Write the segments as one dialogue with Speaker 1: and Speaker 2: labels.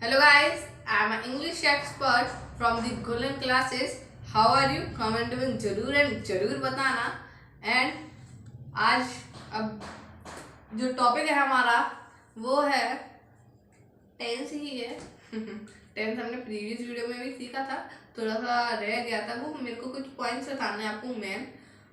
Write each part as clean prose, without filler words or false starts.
Speaker 1: Hello guys, I am an English expert from the Golden classes. How are you? Comment में जरूर बताना। And आज अब जो टॉपिक है हमारा वो है टेंस ही है। टेंस हमने प्रीवियस वीडियो में भी सीखा था, थोड़ा सा रह गया था। वो मेरे को कुछ पॉइंट्स बताने आपको मेन,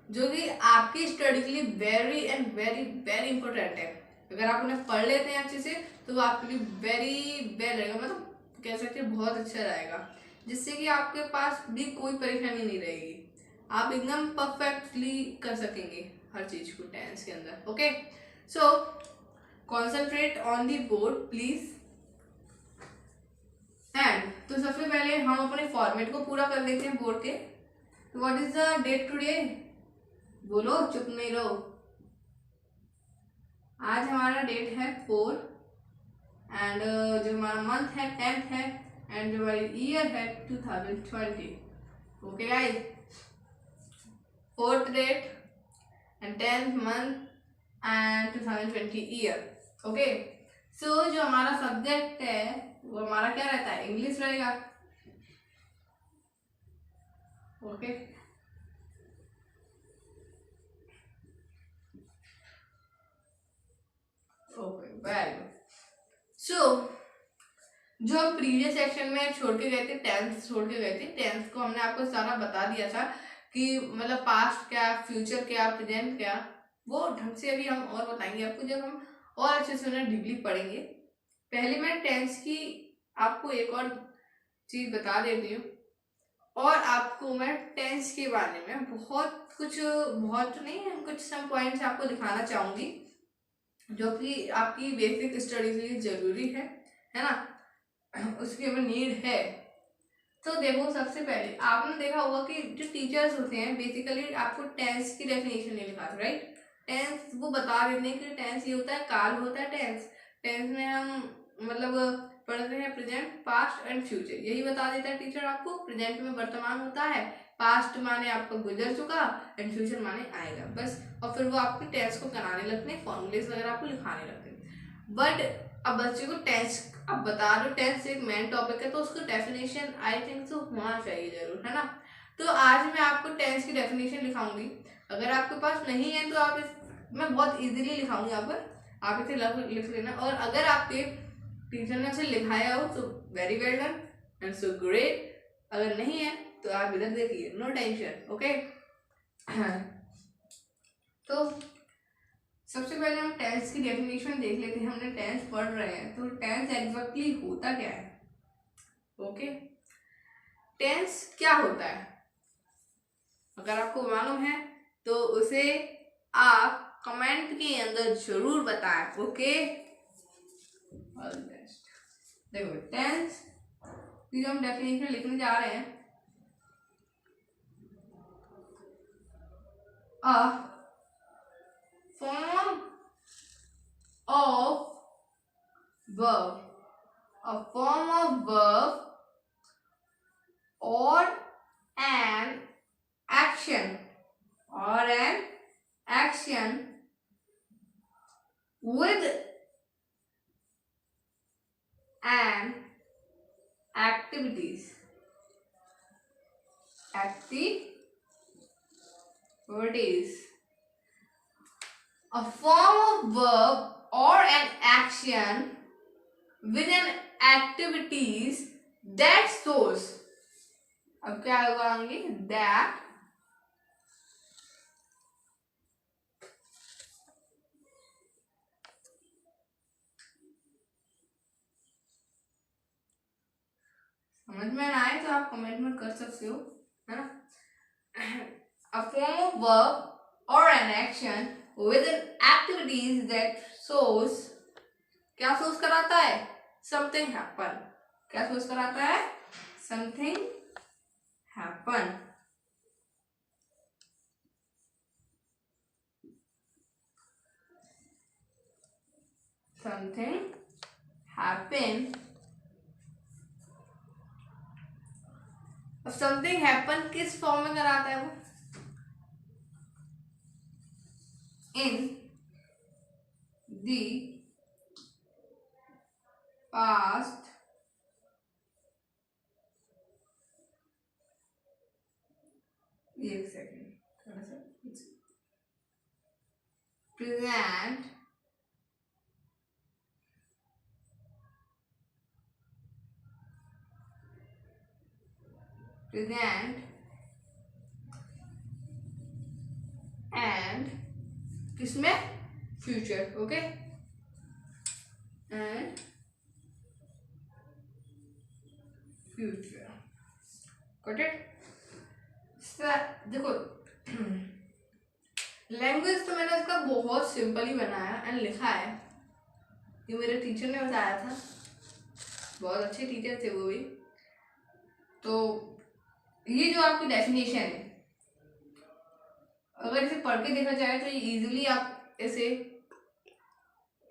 Speaker 1: जो कि आपकी स्टडी के लिए very and very very important है। अगर आप उन्हें पढ़ लेते हैं अच्छे से तो वो आपके लिए वेरी वेल रहेगा, मतलब कह सकते हैं बहुत अच्छा रहेगा, जिससे कि आपके पास भी कोई परेशानी नहीं रहेगी। आप एकदम परफेक्टली कर सकेंगे हर चीज को टेंस के अंदर। Okay, so concentrate on the board please. And तो सबसे पहले हम अपने फॉर्मेट को पूरा कर लेते हैं बोर्ड के। What is the date today? बोलो, चुप नहीं रहो। आज हमारा डेट है 4 एंड जो हमारा मंथ है 10th है एंड जो हमारी ईयर है 2020। Okay guys, 4th date and 10th month and 2020 year. Okay, so जो हमारा सब्जेक्ट है वो हमारा क्या रहता है? इंग्लिश रहेगा। Okay, okay, very good. So जो हम प्रीवियस सेक्शन में छोड़ के गए थे, टेंस छोड़ के गए थे, टेंस को हमने आपको सारा बता दिया था कि मतलब पास्ट क्या, फ्यूचर क्या, प्रेजेंट क्या। वो ढंग से अभी हम और बताएंगे आपको जब हम और अच्छे से उन्हें डीपली पढ़ेंगे। पहले मैं टेंस की आपको एक और चीज बता देती हूँ, और आपको मैं टेंस के बारे में बहुत नहीं, कुछ सम पॉइंट्स आपको दिखाना चाहूंगी जो कि आपकी बेसिक स्टडी के लिए जरूरी है ना, उसकी हमें नीड है। तो देखो, सबसे पहले आपने देखा होगा कि जो टीचर्स होते हैं बेसिकली आपको टेंस की डेफिनेशन नहीं लिखाते, राइट? टेंस वो बता देते हैं कि टेंस ये होता है, काल होता है टेंस। टेंस में हम मतलब पढ़ते हैं प्रेजेंट, पास्ट एंड फ्यूचर, यही बता देता है टीचर आपको। प्रेजेंट में वर्तमान होता है, पास्ट माने आपका गुजर चुका एंड फ्यूचर माने आएगा, बस। और फिर वो आपके टेंस को कराने लगते हैं, फॉर्मूलेस वगैरह आपको लिखाने लगते हैं। बट अब बच्चे को टेंस अब बता रहे हो, टेंस एक मेन टॉपिक है तो उसको डेफिनेशन आई थिंक सो होना चाहिए जरूर, है ना। तो आज मैं आपको टेंस की डेफिनेशन लिखाऊंगी। अगर आपके पास नहीं है तो मैं बहुत इजीली लिखाऊंगी यहाँ पर, आप इसे लिख लेना। और अगर आपके टीचर ने उसे लिखाया हो तो very well done and so great. अगर नहीं है तो आप इधर देखिए, नो टेंशन। ओके, तो सबसे पहले हम टेंस की डेफिनेशन देख लेते हैं। हमने टेंस पढ़ रहे हैं तो टेंस एग्जैक्टली होता क्या है? ओके, टेंस क्या होता है अगर आपको मालूम है तो उसे आप कमेंट के अंदर जरूर बताएं। Okay, all the best. देखो, टेंस की हम डेफिनेशन लिखने जा रहे हैं। A form of verb, a form of verb or an action with an activities a form of verb or an action with an activities that shows। अब क्या लगाएंगे? that समझ में ना आए तो आप कमेंट में कर सकते हो, है ना। a form of verb or an action with an activities that shows, क्या shows कराता है? something happen। क्या shows कराता है? something happen। something happen। अब समथिंग हैपन किस फॉर्म में कराता है वो? इन दी पास्ट एक सेकेंड, थोड़ा सा प्रेजेंट एंड किसमें, future. Okay, and future. Got it. देखो लैंग्वेज तो मैंने इसका बहुत सिंपल ही बनाया एंड लिखा है. ये मेरे टीचर ने बताया था, बहुत अच्छे टीचर थे वो भी. तो ये जो आपकी डेफिनेशन है, अगर इसे पढ़ के देखा जाए तो ये इजीली आप इसे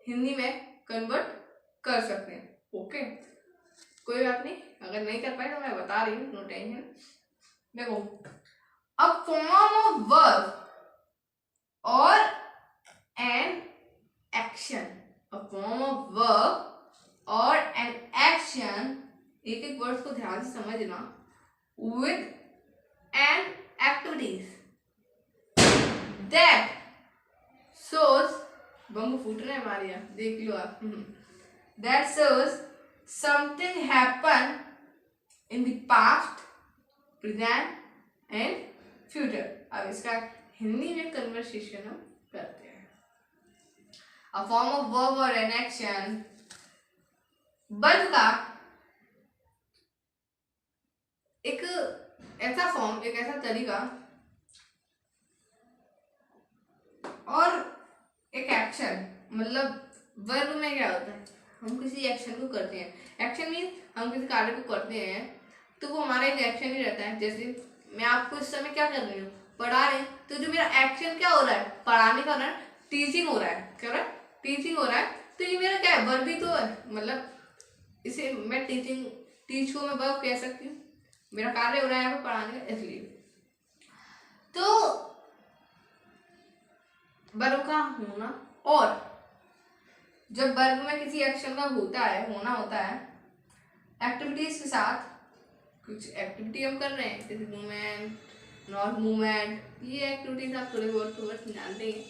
Speaker 1: हिंदी में कन्वर्ट कर सकते हैं. ओके, कोई बात नहीं, अगर नहीं कर पाए तो मैं बता रही हूँ, नो टेंशन. देखो, अ फॉर्म ऑफ वर्ब और an action, a form of verb और एन एक्शन, एक एक वर्ड को ध्यान से समझना, with an activities that shows, बम फूट रहे हैं हमारे यहाँ, देख लो आप. that shows something happen in the past, present and future. अब इसका हिंदी में कन्वर्सेशन हम करते हैं. A form of verb or an action, verb का एक ऐसा फॉर्म, एक ऐसा तरीका और एक एक्शन. मतलब वर्ब में क्या होता है, हम किसी एक्शन को करते हैं. एक्शन मीन हम किसी कार्य को करते हैं तो वो हमारा एक एक्शन ही रहता है. जैसे मैं आपको इस समय क्या कर रही हूँ, पढ़ा रही हूँ, तो जो मेरा एक्शन क्या हो रहा है, पढ़ाने का हो रहा है, टीचिंग हो रहा है. क्या हो रहा है, टीचिंग हो रहा है. तो ये मेरा क्या है, वर्ब ही तो है. मतलब इसे मैं टीच को मैं वर्ब कह सकती हूँ. मेरा कार्य हो रहा है यहाँ पे पढ़ाने का, इसलिए. तो वर्ब का होना, और जब वर्ब में किसी एक्शन का होना होता है एक्टिविटीज के साथ, कुछ एक्टिविटी हम कर रहे हैं जैसे मूवमेंट, नॉट मूवमेंट, ये एक्टिविटीज आप थोड़े बहुत तो बस जानते हैं.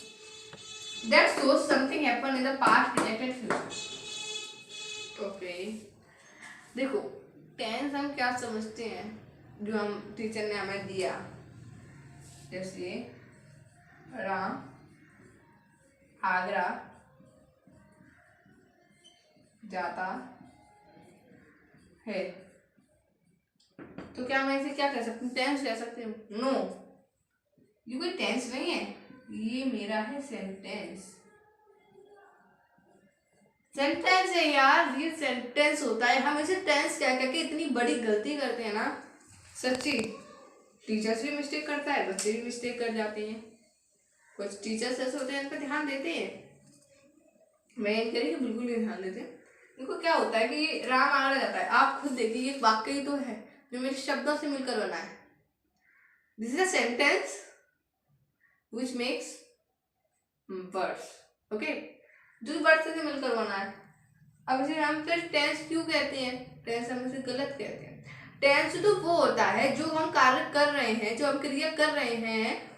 Speaker 1: That shows something happen in the past, present and future. Okay, देखो टेंस हम क्या समझते हैं, जो हम टीचर ने हमें दिया, जैसे राम आगरा जाता है, तो क्या मैं इसे क्या कह सकती हूँ, टेंस कह सकती हूँ? नो, ये कोई टेंस नहीं है, ये मेरा है सेंटेंस. सेंटेंस है यार, ये सेंटेंस होता है. हम इसे टेंस क्या कह के इतनी बड़ी गलती करते हैं ना, सच्ची. टीचर्स भी मिस्टेक करता है, बच्चे भी मिस्टेक कर जाते हैं. कुछ टीचर्स ऐसे होते हैं, इन पर ध्यान देते हैं, मैं इन करी बिल्कुल नहीं ध्यान देते. इनको क्या होता है कि राम आगरा जाता है, आप खुद देखिए, ये वाक्य ही तो है जो मेरे शब्दों से मिलकर बना है. This is a sentence which makes words. Okay, जो वर्ड से मिलकर बना है. अब इसे हम फिर टेंस क्यों कहते हैं, टेंस हम इसे गलत कहते हैं. टेंस तो वो होता है जो हम कार्य कर रहे हैं, जो हम क्रिया कर रहे हैं,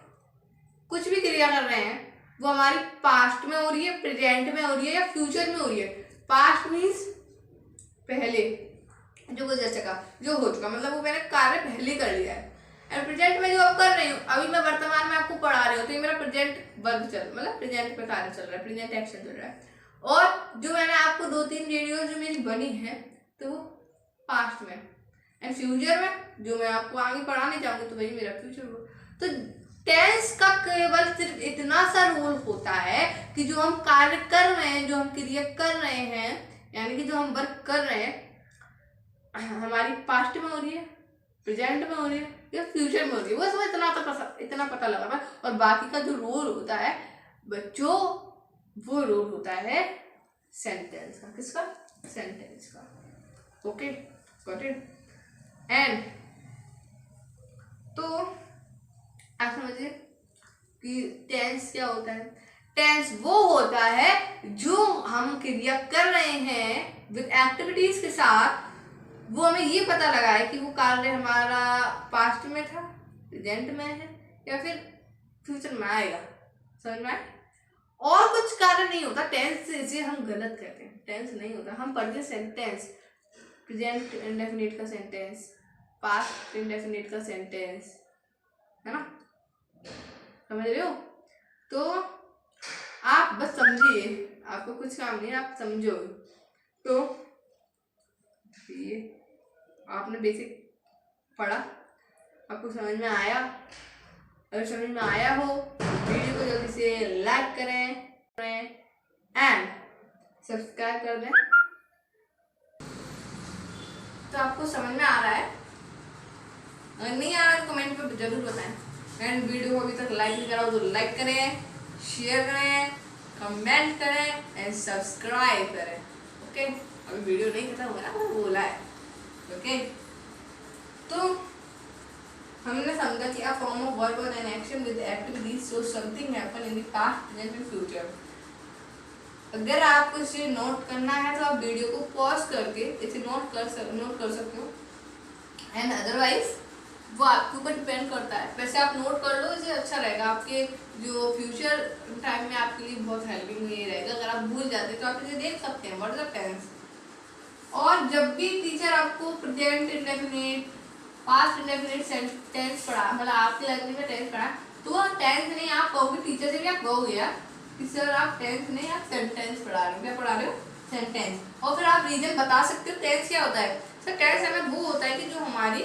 Speaker 1: कुछ भी क्रिया कर रहे हैं, वो हमारी पास्ट में हो रही है, प्रेजेंट में हो रही है या फ्यूचर में हो रही है. पास्ट मीन्स पहले, जो गुजर चुका, जो हो चुका, मतलब वो मैंने कार्य पहले कर लिया है. एंड प्रेजेंट में जो अब कर रही हूँ, अभी मैं वर्तमान में आपको पढ़ा रही हूँ, तो ये मेरा प्रेजेंट वर्ब मतलब प्रेजेंट पे कार्य चल रहा है, प्रेजेंट एक्शन चल रहा है. और जो मैंने आपको 2-3 वीडियोज जो मेरी बनी है, तो वो पास्ट में. एंड फ्यूचर में जो मैं आपको आगे पढ़ाने जाऊंगी, तो वही मेरा फ्यूचर हो. तो टेंस का केवल सिर्फ इतना सा रोल होता है कि जो हम कार्य कर रहे हैं, जो हम क्रिया कर रहे हैं, यानी कि जो हम वर्क कर रहे हैं, हमारी पास्ट में हो रही है, प्रेजेंट में हो रही है या फ्यूचर में हो रही है, बस वो इतना पता लगा था. और बाकी का जो रोल होता है बच्चों, वो रोल होता है सेंटेंस का. किसका? सेंटेंस का. Okay, got it. एंड तो आप समझिए कि टेंस क्या होता है. टेंस वो होता है जो हम क्रिया कर रहे हैं विद एक्टिविटीज के साथ, वो हमें ये पता लगा है कि वो कार्य हमारा पास्ट में था, प्रेजेंट में है या फिर फ्यूचर में आएगा। समझ में आए? और कुछ कारण नहीं होता टेंस से हम गलत कहते हैं। टेंस नहीं होता, हम पढ़ते हैं सेंटेंस, प्रेजेंट इंडेफिनिट का सेंटेंस, पास्ट इंडेफिनिट का सेंटेंस, है ना? समझ रहे हो? तो आप बस समझिए, आपको कुछ काम नहीं, आप समझो। तो ये आपने बेसिक पढ़ा, आपको समझ में आया? अगर समझ में आया हो वीडियो को जल्दी से लाइक करें एंड सब्सक्राइब कर दें। तो आपको समझ में आ रहा है? अगर नहीं आ रहा है कमेंट पे जरूर बताएं। एंड वीडियो को अभी तक लाइक नहीं करा हो तो लाइक करें, शेयर करें, कमेंट करें एंड सब्सक्राइब करें। ओके, अभी वीडियो नहीं खत्म हुआ ना, वो बोला है। ओके, तो हमने समझा कि a form of verb or an action with activities so something happen in the past, present and future। अगर आपको इसे नोट करना है तो आप वीडियो को पॉज करके इसे नोट कर सकते हो। एंड अदरवाइज वो आपके ऊपर डिपेंड करता है। वैसे आप नोट कर लो, इसे अच्छा रहेगा, आपके जो फ्यूचर टाइम में आपके लिए बहुत हेल्पिंग ये रहेगा। अगर आप भूल जाते तो आप इसे देख सकते हैं, व्हाट इज द टेंस। और जब भी टीचर आपको present indefinite, past indefinite sentence पढ़ा, मतलब आपकी लैंग्वेज में टेंस पढ़ा, तो वो टेंस नहीं आप कहोगे, टीचर से भी आप कहोगे यार कि सर आप टेंस नहीं, आप सेंटेंस पढ़ा रहे हो। क्या पढ़ा रहे हो? सेंटेंस। और फिर आप रीजन बता सकते हो टेंस क्या होता है। सर टेंस हमें वो होता है कि जो हमारी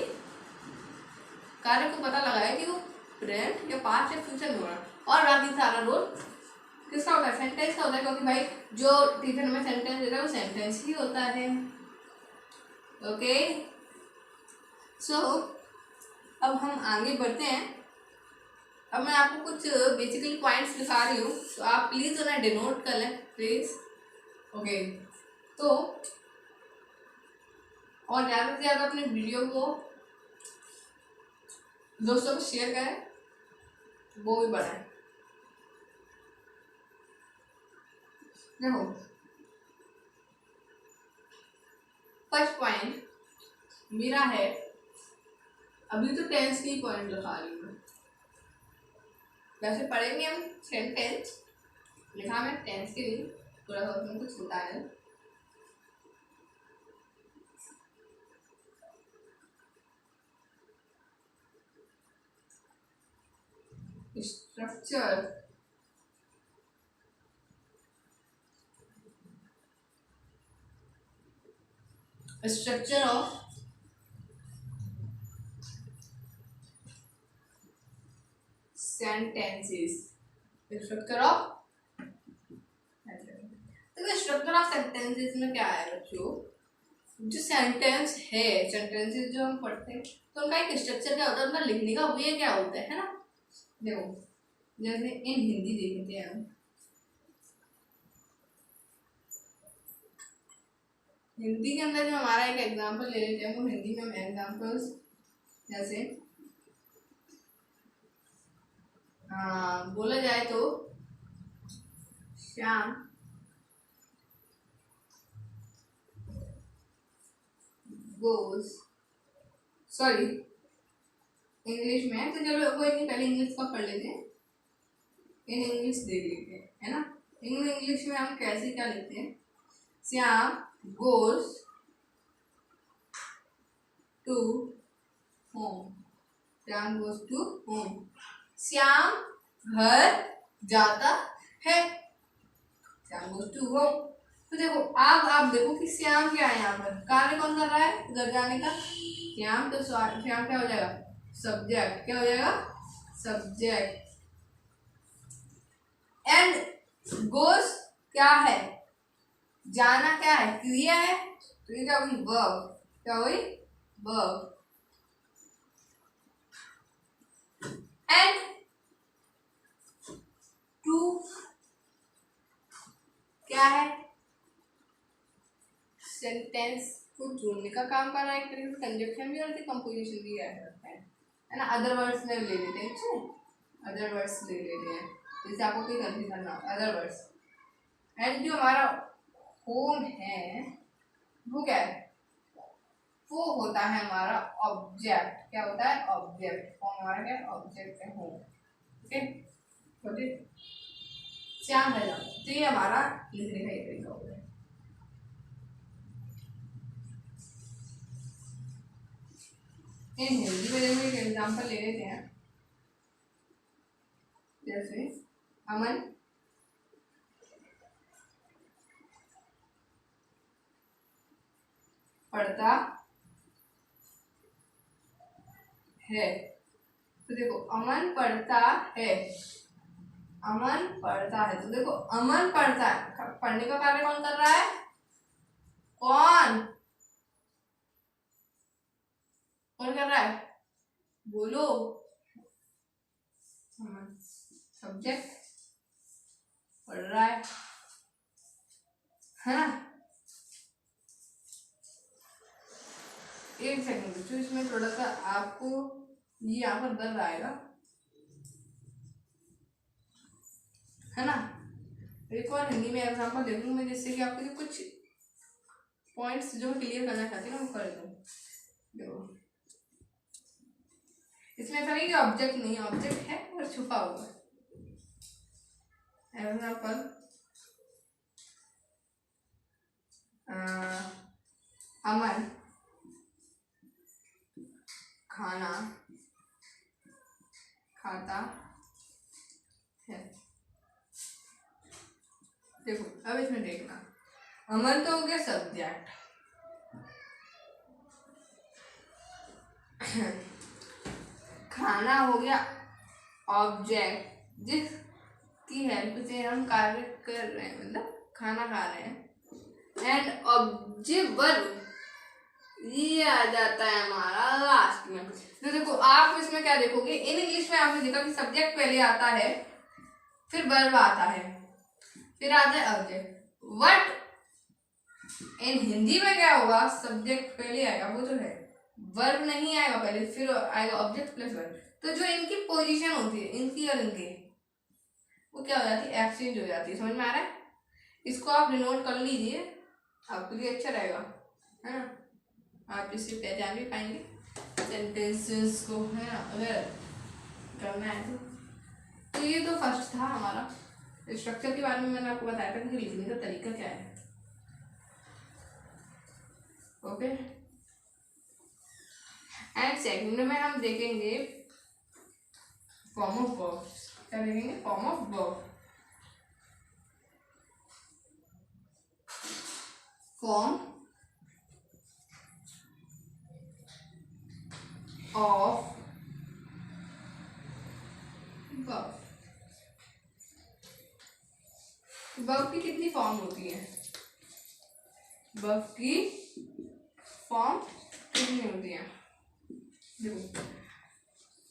Speaker 1: कार्य को पता लगा है कि वो प्रेजेंट या पास्ट या फ्यूचर में हो रहा है, और बाकी सारा रोल किसका होता है? सेंटेंस का होता है, क्योंकि भाई जो टीचर हमें सेंटेंस देता है वो सेंटेंस ही होता है। ओके, सो अब हम आगे बढ़ते हैं। अब मैं आपको कुछ बेसिकली पॉइंट्स दिखा रही हूँ, तो आप प्लीज उन्हें डिनोट कर लें प्लीज। ओके, तो और ज़्यादा से ज़्यादा अपने वीडियो को दोस्तों को शेयर करें, वो भी बढ़ाएं। देखो, फर्स्ट पॉइंट मेरा है, अभी तो टेंस की पॉइंट लिखा रही हूँ, वैसे पढ़ेंगे हम सेंटेंस, लिखा मैं टेंस के लिए, थोड़ा सा उसमें कुछ होता है। Structure, structure of sentences, structure of, तो स्ट्रक्चर ऑफ सेंटेंसेस में क्या है बच्चों? जो सेंटेंस है, सेंटेंसेस जो हम पढ़ते हैं तो उनका एक स्ट्रक्चर क्या होता है, उनका लिखने का वे क्या होता है ना। देखो, जैसे इन हिंदी देखते हैं हम, हिंदी के अंदर जो हमारा एक एग्जाम्पल ले लेते हैं, वो हिंदी में हम एग्जाम्पल्स जैसे बोला जाए तो श्याम गोज, सॉरी इंग्लिश में है तो चलो कोई नहीं, पहले इंग्लिश का पढ़ लेते हैं, इन इंग्लिश देख लेते हैं, है ना। इंग्लिश में हम कैसे क्या लिखते हैं? Shyam goes to home, Shyam goes to home, Shyam घर जाता है, श्याम गोज टू होम। तो देखो आप देखो कि श्याम क्या है, यहाँ पर कार्य कौन कर रहा है? घर जाने का। श्याम, तो श्याम क्या हो जाएगा? सब्जेक्ट। क्या हो जाएगा? सब्जेक्ट। एंड गोज क्या है? जाना क्या है? क्रिया है, तो ये क्या हुई? वर्ब। क्या हुई? वर्ब। एंड टू क्या है? सेंटेंस को जोड़ने का काम कर रहा है, एक तरीके से कंजक्शन भी और कंपोजिशन भी है ना। अदर वर्ड्स में ले लेते हैं, अच्छा अदर वर्ड्स ले लेते हैं, जैसे आपको कोई कंफ्यूजन ना हो, अदर वर्ड्स। एंड जो हमारा होम है वो क्या है? वो होता है हमारा ऑब्जेक्ट। क्या होता है? ऑब्जेक्ट। फॉर्म हमारा क्या? ऑब्जेक्ट है होम। ओके, क्या है ना, तो ये हमारा लिखने का एक तरीका हो गया। इन हिंदी में देखो एक एग्जाम्पल ले लेते हैं, जैसे अमन पढ़ता है। तो देखो अमन पढ़ता है, अमन पढ़ता है। तो देखो अमन पढ़ता है, पढ़ने का कार्य कौन कर रहा है? कौन कौन कर रहा है? बोलो। सब्जेक्ट पढ़ रहा है ना। एक सेकंड बच्चों, इसमें थोड़ा सा आपको ये यहाँ पर दर्द आएगा, है ना। एक और हिंदी में एग्जाम्पल दे दूँ मैं, जिससे कि आपको कुछ पॉइंट्स जो क्लियर करना चाहती हूँ वो कर दूँ। देखो इसमें ऐसा नहीं कि ऑब्जेक्ट नहीं, ऑब्जेक्ट है और छुपा हुआ है। एग्जाम्पल अमन खाना खाता है। देखो अब इसमें देखना, अमन तो हो गया सब्जेक्ट, खाना हो गया ऑब्जेक्ट जिसकी हेल्प से हम कार्य कर रहे हैं, मतलब खाना खा रहे हैं। एंड ऑब्जेक्ट वर्ब ये आ जाता है हमारा लास्ट में। तो देखो आप इसमें क्या देखोगे, इन इंग्लिश में आपने देखा कि सब्जेक्ट पहले आता है, फिर वर्ब आता है, फिर आता है ऑब्जेक्ट। बट इन हिंदी में क्या होगा, सब्जेक्ट पहले आएगा, वो जो है वर्ब नहीं आएगा पहले, फिर आएगा ऑब्जेक्ट प्लस वर्ब। तो जो इनकी पोजीशन होती है, इनकी और इनकी, वो क्या हो जाती है? एक्सचेंज हो जाती है। समझ में आ रहा है? इसको आप डिनोट कर लीजिए, आपके लिए अच्छा रहेगा, है ना। आप इसे पहचान भी पाएंगे सेंटेंसेस को, है ना, अगर करना है तो ये तो फर्स्ट था हमारा। स्ट्रक्चर के बारे में मैंने आपको बताया था कि लिखने का तरीका क्या है। ओके, एंड सेकंड में हम देखेंगे फॉर्म ऑफ वर्ब्स। क्या देखेंगे? Form of verb. Form of verb. Verb की कितनी फॉर्म होती है? वर्ब की फॉर्म कितनी होती है? देखो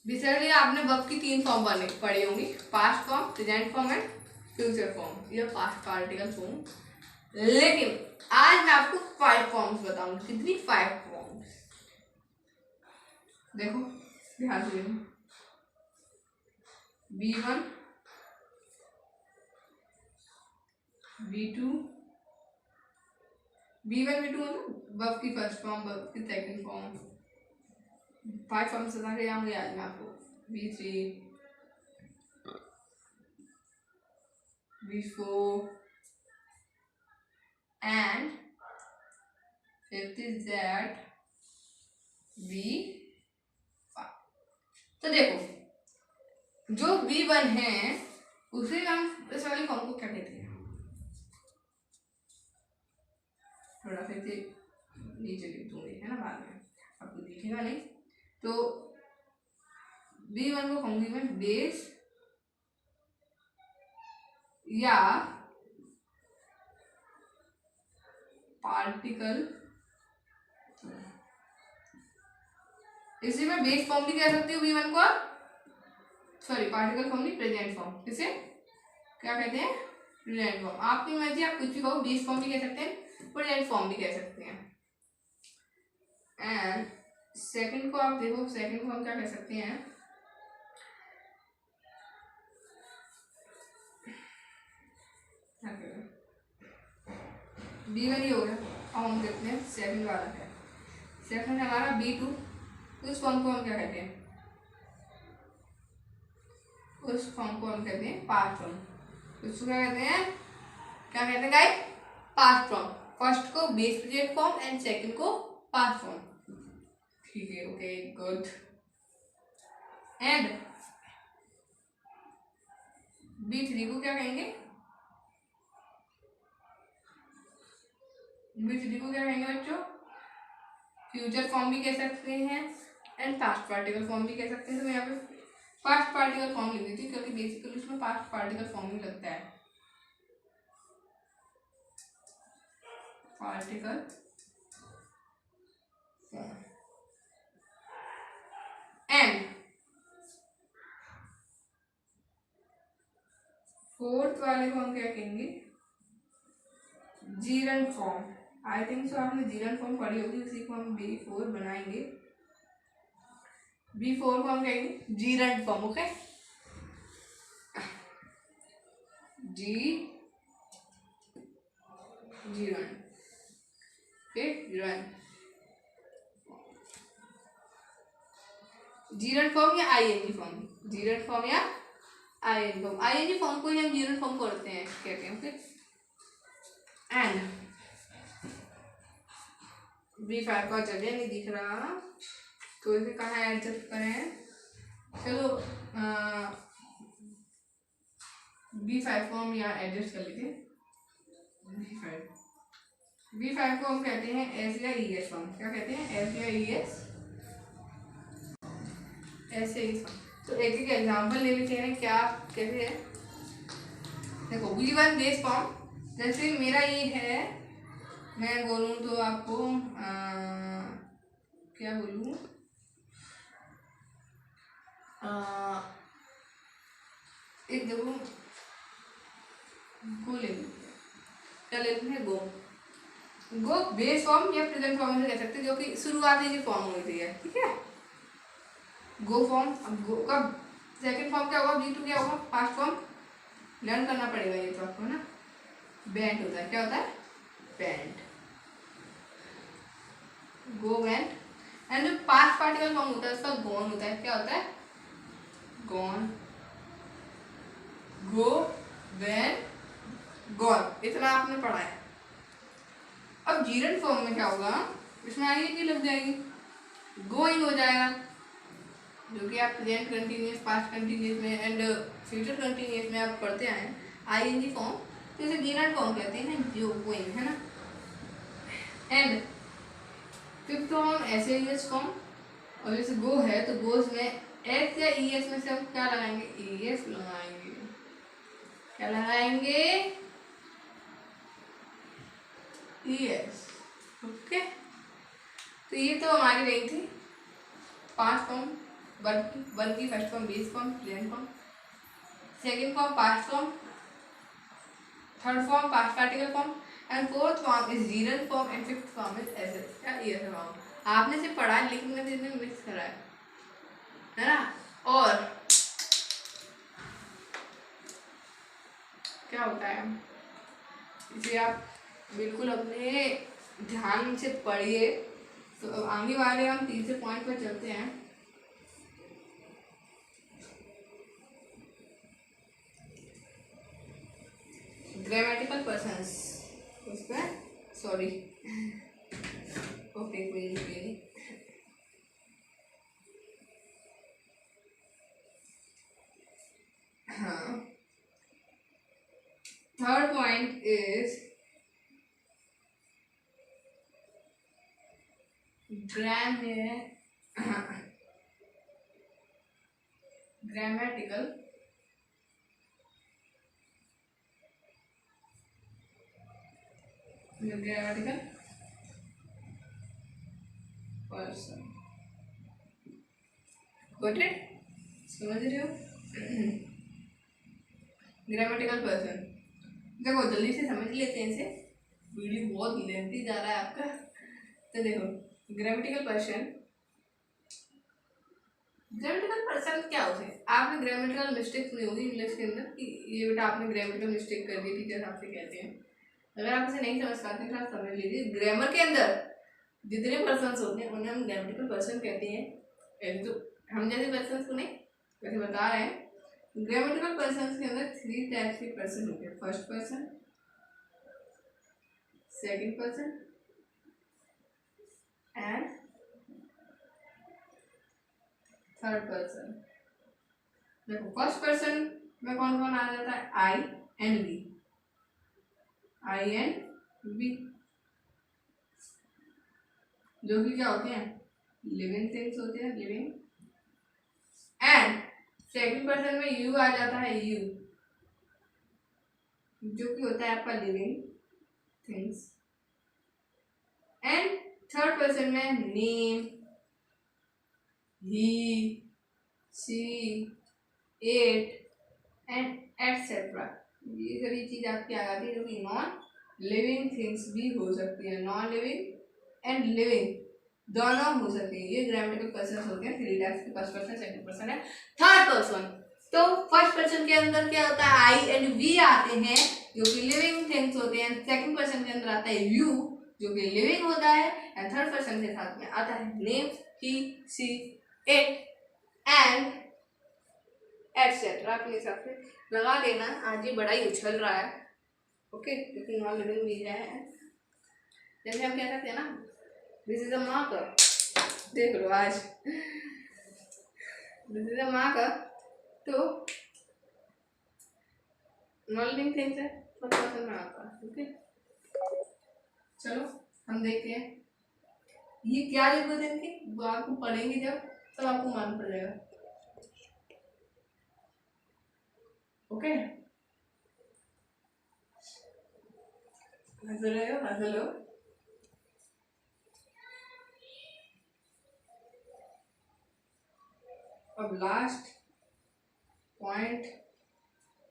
Speaker 1: बेसिकली आपने वर्ब की 3 फॉर्म पढ़ी होंगी, past form, present form and future form, या पास्ट पार्टिकल फॉर्म। लेकिन आज मैं आपको 5 फॉर्म्स बताऊंगी। कितनी? 5 फॉर्म्स। देखो ध्यान से, B1 B2 B1 B2 मतलब वर्ब की फर्स्ट फॉर्म, वर्ब की सेकंड फॉर्म। 5 फॉर्म्स बता के जाऊंगी आज मैं आपको। B3 B4 and fifth is that B5। तो देखो जो B1 है उसे हम इस वाली फॉर्म को क्या कहते हैं? थोड़ा फिर से नीचे लिख दूंगी, है ना, बाद में आपको दिखेगा नहीं। तो B1 को कहूंगी मैं बेस या पार्टिकल। इसे मैं बेस फॉर्म भी कह सकती हूँ B1 को, सॉरी पार्टिकल फॉर्म नहीं, प्रेजेंट फॉर्म। इसे क्या कहते हैं? Present form. आपकी मर्जी, आप कुछ भी कहो, बेस फॉर्म भी कह सकते हैं, प्रेजेंट फॉर्म भी कह सकते हैं। एंड सेकंड को आप देखो, सेकंड को हम क्या कह सकते हैं? B1 ही हो गया। अब हम देखते हैं सेकंड वाला है। सेक्शन है हमारा B2। उस फॉर्म को हम क्या कहते हैं? उस फॉर्म को हम कहते हैं पास्ट फॉर्म। उसको क्या कहते हैं? क्या कहते हैं गाइस? Past form. फर्स्ट को base period form and second को पास्ट फॉर्म। ठीक है, ओके, गुड। एंड B3 को क्या कहेंगे? B3 को क्या कहेंगे बच्चों? फ्यूचर फॉर्म भी कह सकते हैं एंड पास्ट पार्टिकल फॉर्म भी कह सकते हैं। तो मैं यहाँ पे पास्ट पार्टिकल फॉर्म लिख देती हूँ क्योंकि बेसिकली उसमें पास्ट पार्टिकल फॉर्म ही लगता है। पार्टिकल फॉर्म एंड फोर्थ वाले को हम क्या कहेंगे? Gerund form. I think so आपने जीरंड फॉर्म पढ़ी होगी, उसी को हम B4 बनाएंगे। B4 को हम कहेंगे gerund form. Okay, gerund, okay, gerund form या ING फॉर्म? जीरंड फॉर्म या ING फॉर्म? ING फॉर्म को ही हम जीरंड फॉर्म करते हैं, कहते हैं। ओके, एंड B5 का जगह नहीं दिख रहा तो इसे कहाँ एडजस्ट करें? चलो B5 को हम यहाँ एडजस्ट कर लेते हैं। B5 को हम कहते हैं S या ES फॉर्म। क्या कहते हैं? S या ES, S या ES फॉर्म। तो एक एक एग्जाम्पल ले लेते हैं। क्या कैसे है? देखो, B1 बेस फॉर्म, जैसे मेरा ये है, मैं बोलूँ तो आपको क्या बोलूँ, एक देखो, गो ले क्या लेते हैं? गो बेस फॉर्म या प्रेजेंट फॉर्म से कह सकते हैं, जो कि शुरुआती की फॉर्म होती है। ठीक है, गो फॉर्म। अब गो का सेकंड फॉर्म क्या होगा? B2 क्या होगा? Past form. लर्न करना पड़ेगा ये तो आपको ना। बेंट होता है। क्या होता है? Bent, go bent. एंड जो पास्ट पार्टिकल फॉर्म होता है उसका गॉन होता है। क्या होता है? Gone, go, when, gone. इतना आपने पढ़ा है। अब जीरंड फॉर्म में क्या होगा? इसमें ING लग जाएगी, गोइंग हो जाएगा, जो कि आप प्रेजेंट कंटिन्यूअस, पास्ट कंटिन्यूअस में एंड फ्यूचर कंटिन्यूअस में आप पढ़ते आए हैं ING फॉर्म। तो इसे जीरंड फॉर्म कहते हैं, जो गोइंग है ना। And fifth form SAES form. और जैसे गो है तो गोस में S या ES में से हम क्या लगाएंगे? ES लगाएंगे। क्या लगाएंगे? ES। ओके, तो ये तो हमारी रही थी पास्ट फॉर्म। वन की first form base form, present form, second form past form, third form past particle form, and fourth form is gerund form, and fifth form is S या ES form. आपने सिर्फ पढ़ा है, लेकिन मैंने इसमें mix करा है ना। और क्या होता है, इसे आप बिल्कुल अपने ध्यान से पढ़िए। तो अब आगे वाले हम तीसरे पॉइंट पर चलते हैं। ग्रामेटिकल पर्सन्स, उसमें सॉरी, ओके, कोई नहीं। हाँ, third point is grammatical person. Got it? समझ रहे हो? ग्रामेटिकल पर्सन, देखो जल्दी से समझ लेते हैं इसे, वीडियो बहुत लेंथी जा रहा है आपका। तो देखो, ग्रामेटिकल पर्सन, ग्रामेटिकल पर्सन क्या होते हैं? आपने ग्रामेटिकल मिस्टेक सुनी होगी इंग्लिश के अंदर कि ये बेटा आपने ग्रामेटिकल मिस्टेक कर दी, टीचर आपसे कहते हैं। अगर आप इसे नहीं समझ पाते हैं तो आप समझ लीजिए, ग्रामर के अंदर जितने पर्सन्स होते हैं उन्हें हम ग्रामेटिकल पर्सन कहते हैं। एक जो हम जैसे पर्सन्स को नहीं वैसे बता रहे हैं। ग्रामेटिकल पर्सन्स के अंदर 3 टाइप्स के पर्सन होते हैं। First person, second person and third person. देखो फर्स्ट पर्सन में कौन कौन आ जाता है? I and we. I and we जो कि क्या होते हैं? लिविंग थिंग्स होते हैं, लिविंग। एंड सेकंड पर्सन में यू आ जाता है, यू जो कि होता है आपका living things. And third person में name, he, she, it and etcetera. ये सभी चीज आपकी आ जाती है जो कि नॉन लिविंग थिंग्स भी हो सकती है। नॉन लिविंग एंड लिविंग दोनों हो सकती है। ये ग्रामेटिकल पर्सन होते हैं 3 टाइप्स के। फर्स्ट पर्सन, सेकंड पर्सन है, थर्ड पर्सन। तो फर्स्ट पर्सन के अंदर क्या होता है? आई एंड वी आते हैं जो कि लिविंग थिंग्स होते हैं। सेकंड पर्सन के अंदर आता है यू जो कि लिविंग होता है। एंड थर्ड पर्सन के साथ में आता है name, he, she, it and etcetera. अपने हिसाब से लगा देना। आज ये बड़ा ही उछल रहा है, ओके, क्योंकि नॉन लिविंग भी है। जैसे हम कह सकते हैं ना, दिस इज अ मार्कर। देख लो आज दिस इज अ मार्कर। तो नॉन लिविंग थिंग्स है, फर्स्ट पर्सन में आता है, ओके। चलो हम देखते हैं ये क्या रिप्रेजेंट की, वो आपको पढ़ेंगे जब तब आपको मालूम पड़ जाएगा, ओके। हंस रहे हो, हंस लो। अब लास्ट पॉइंट,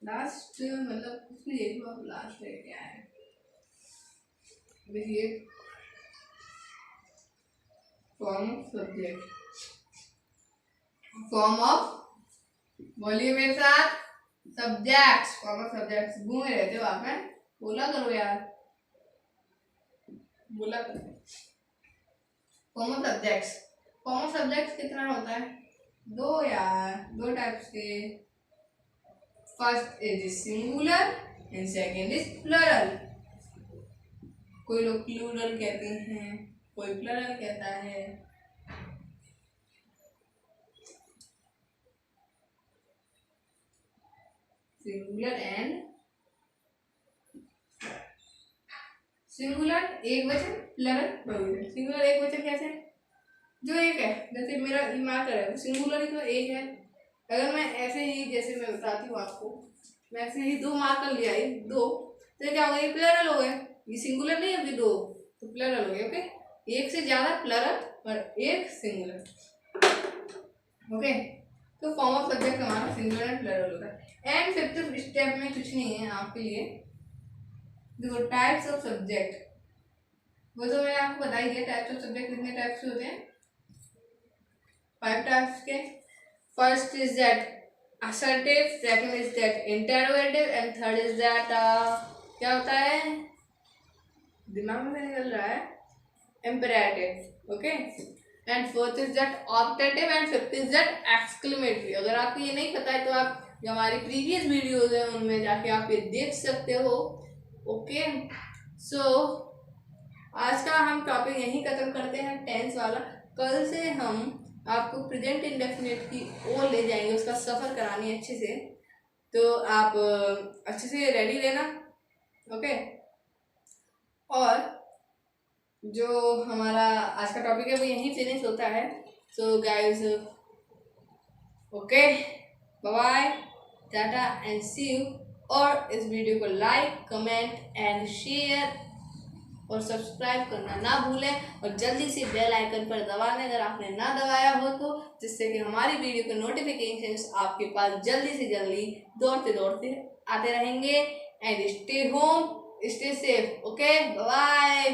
Speaker 1: लास्ट मतलब कुछ भी देख लो, अब लास्ट है क्या है? देखिए form of subject, form of, बोलिए मेरे साथ, सब्जेक्ट्स। फॉर्म ऑफ सब्जेक्ट्स घूमे रहते हो आप में, बोला करो यार, बोला करो। Form of subjects, form of subjects कितना होता है? 2 यार, 2 टाइप्स के। First is singular and second is plural. कोई लोग प्लूरल कहते हैं, कोई प्लरल कहता है। सिंगुलर एंड, सिंगुलर एक वचन, प्लरल बहुवचन। सिंगुलर एक वचन कैसे? जो एक है, जैसे मेरा मार्कर है, सिंगुलर ही तो एक है। अगर मैं ऐसे ही, जैसे मैं बताती हूँ आपको, मैं ऐसे ही 2 मार्कर ले आई, 2, तो क्या हो गया? ये प्लरल हो गए। ये सिंगुलर नहीं है, अभी 2 तो प्लरल हो गए, ओके। एक से ज्यादा प्लरल और एक सिंगुलर, ओके। तो फॉर्म ऑफ सब्जेक्ट हमारा सिंगुलर एंड प्लरल होता है। एंड फिफ्थ स्टेप में कुछ नहीं है आपके लिए, देखो टाइप्स ऑफ सब्जेक्ट, वो तो मैंने आपको बता ही दिया। टाइप्स ऑफ सब्जेक्ट कितने टाइप्स के होते हैं? 5 टाइप्स के। First is that assertive, second is that interrogative and third is that क्या होता है, दिमाग में निकल रहा है, imperative, okay. And fourth is that optative and fifth is that exclamatory. अगर आपको ये नहीं पता है तो आप जो हमारी प्रीवियस वीडियोज है उनमें जाके आप ये देख सकते हो, ओके। सो आज का हम टॉपिक यहीं खत्म करते हैं, टेंस वाला। कल से हम आपको प्रेजेंट इंडेफिनिट की ओर ले जाएंगे, उसका सफ़र करानी है अच्छे से। तो आप अच्छे से रेडी रहना, ओके। और जो हमारा आज का टॉपिक है वो यहीं फिनिश होता है। So guys, okay, bye bye, tata and see you. और इस वीडियो को लाइक, कमेंट एंड शेयर और सब्सक्राइब करना ना भूलें, और जल्दी से बेल आइकन पर दबाने अगर आपने ना दबाया हो तो, जिससे कि हमारी वीडियो के नोटिफिकेशंस आपके पास जल्दी से जल्दी दौड़ते दौड़ते आते रहेंगे। And stay home, stay safe, okay, bye.